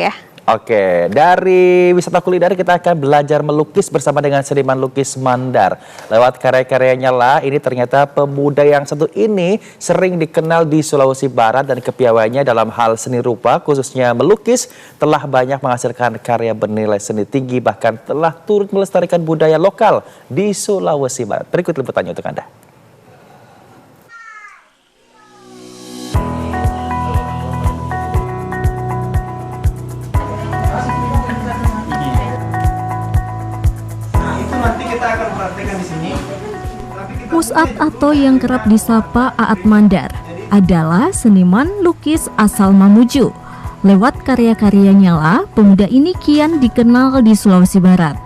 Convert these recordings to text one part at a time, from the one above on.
Ya. Oke, dari wisata kuliner kita akan belajar melukis bersama dengan seniman lukis Mandar. Lewat karya-karyanya lah, ini ternyata pemuda yang satu ini sering dikenal di Sulawesi Barat dan kepiawaiannya dalam hal seni rupa, khususnya melukis, telah banyak menghasilkan karya bernilai seni tinggi, bahkan telah turut melestarikan budaya lokal di Sulawesi Barat. Berikut liputannya untuk Anda. Mus'ab atau yang kerap disapa Aat Mandar adalah seniman lukis asal Mamuju. Lewat karya-karyanya lah, pemuda ini kian dikenal di Sulawesi Barat.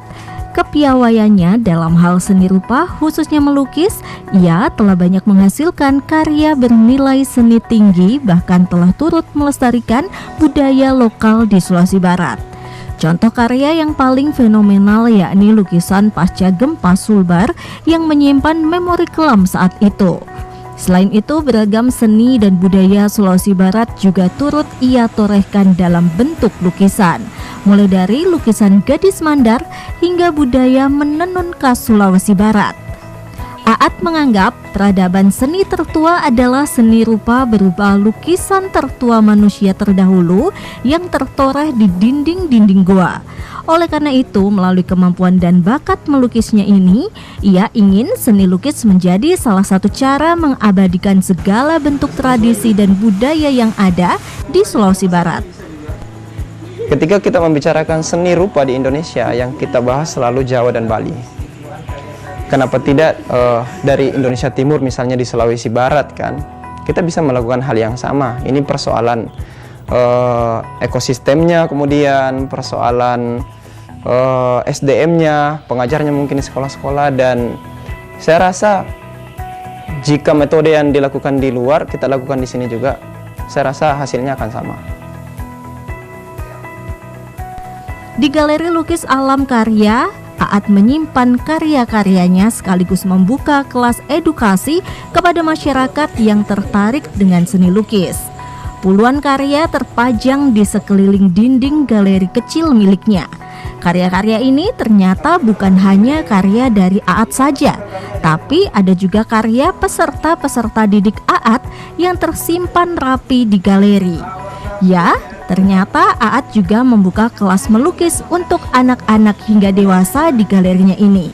Kepiawaiannya dalam hal seni rupa, khususnya melukis, ia telah banyak menghasilkan karya bernilai seni tinggi, bahkan telah turut melestarikan budaya lokal di Sulawesi Barat. Contoh karya yang paling fenomenal yakni lukisan pasca gempa Sulbar yang menyimpan memori kelam saat itu. Selain itu, beragam seni dan budaya Sulawesi Barat juga turut ia torehkan dalam bentuk lukisan, mulai dari lukisan gadis Mandar hingga budaya menenun khas Sulawesi Barat. Aat menganggap peradaban seni tertua adalah seni rupa berupa lukisan tertua manusia terdahulu yang tertoreh di dinding-dinding goa. Oleh karena itu, melalui kemampuan dan bakat melukisnya ini, ia ingin seni lukis menjadi salah satu cara mengabadikan segala bentuk tradisi dan budaya yang ada di Sulawesi Barat. Ketika kita membicarakan seni rupa di Indonesia, yang kita bahas selalu Jawa dan Bali. Kenapa tidak dari Indonesia Timur, misalnya di Sulawesi Barat kan, kita bisa melakukan hal yang sama. Ini persoalan ekosistemnya, kemudian persoalan SDM-nya, pengajarnya mungkin di sekolah-sekolah, dan saya rasa jika metode yang dilakukan di luar kita lakukan di sini juga, saya rasa hasilnya akan sama. Di Galeri Lukis Alam Karya, Aat menyimpan karya-karyanya sekaligus membuka kelas edukasi kepada masyarakat yang tertarik dengan seni lukis. Puluhan karya terpajang di sekeliling dinding galeri kecil miliknya. Karya-karya ini ternyata bukan hanya karya dari Aat saja, tapi ada juga karya peserta-peserta didik Aat yang tersimpan rapi di galeri. Ya, ternyata Aat juga membuka kelas melukis untuk anak-anak hingga dewasa di galerinya ini.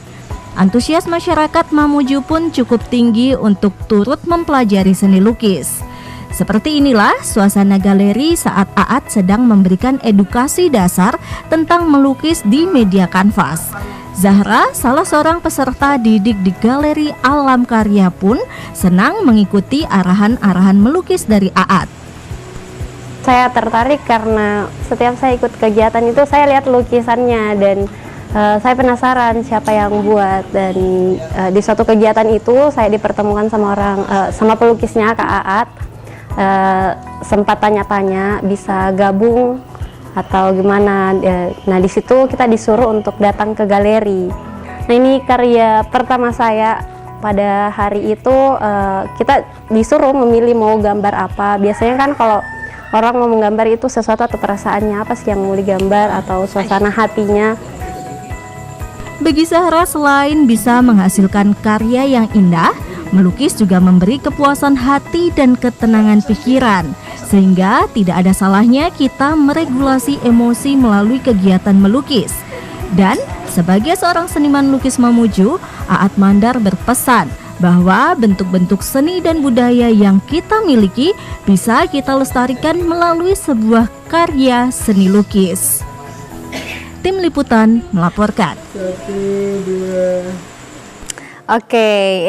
Antusias masyarakat Mamuju pun cukup tinggi untuk turut mempelajari seni lukis. Seperti inilah suasana galeri saat Aat sedang memberikan edukasi dasar tentang melukis di media kanvas. Zahra, salah seorang peserta didik di Galeri Alam Karya pun senang mengikuti arahan-arahan melukis dari Aat. Saya tertarik karena setiap saya ikut kegiatan itu saya lihat lukisannya dan saya penasaran siapa yang buat, dan di suatu kegiatan itu saya dipertemukan sama pelukisnya Kak Aat. Sempat tanya-tanya bisa gabung atau gimana. Nah, di situ kita disuruh untuk datang ke galeri. Nah, ini karya pertama saya. Pada hari itu kita disuruh memilih mau gambar apa. Biasanya kan kalau orang mau menggambar itu sesuatu atau perasaannya apa sih yang mau digambar atau suasana hatinya. Bagi Zahra, selain bisa menghasilkan karya yang indah, melukis juga memberi kepuasan hati dan ketenangan pikiran. Sehingga tidak ada salahnya kita meregulasi emosi melalui kegiatan melukis. Dan sebagai seorang seniman lukis Mamuju, Aat Mandar berpesan bahwa bentuk-bentuk seni dan budaya yang kita miliki bisa kita lestarikan melalui sebuah karya seni lukis. Tim Liputan melaporkan. Oke, informasi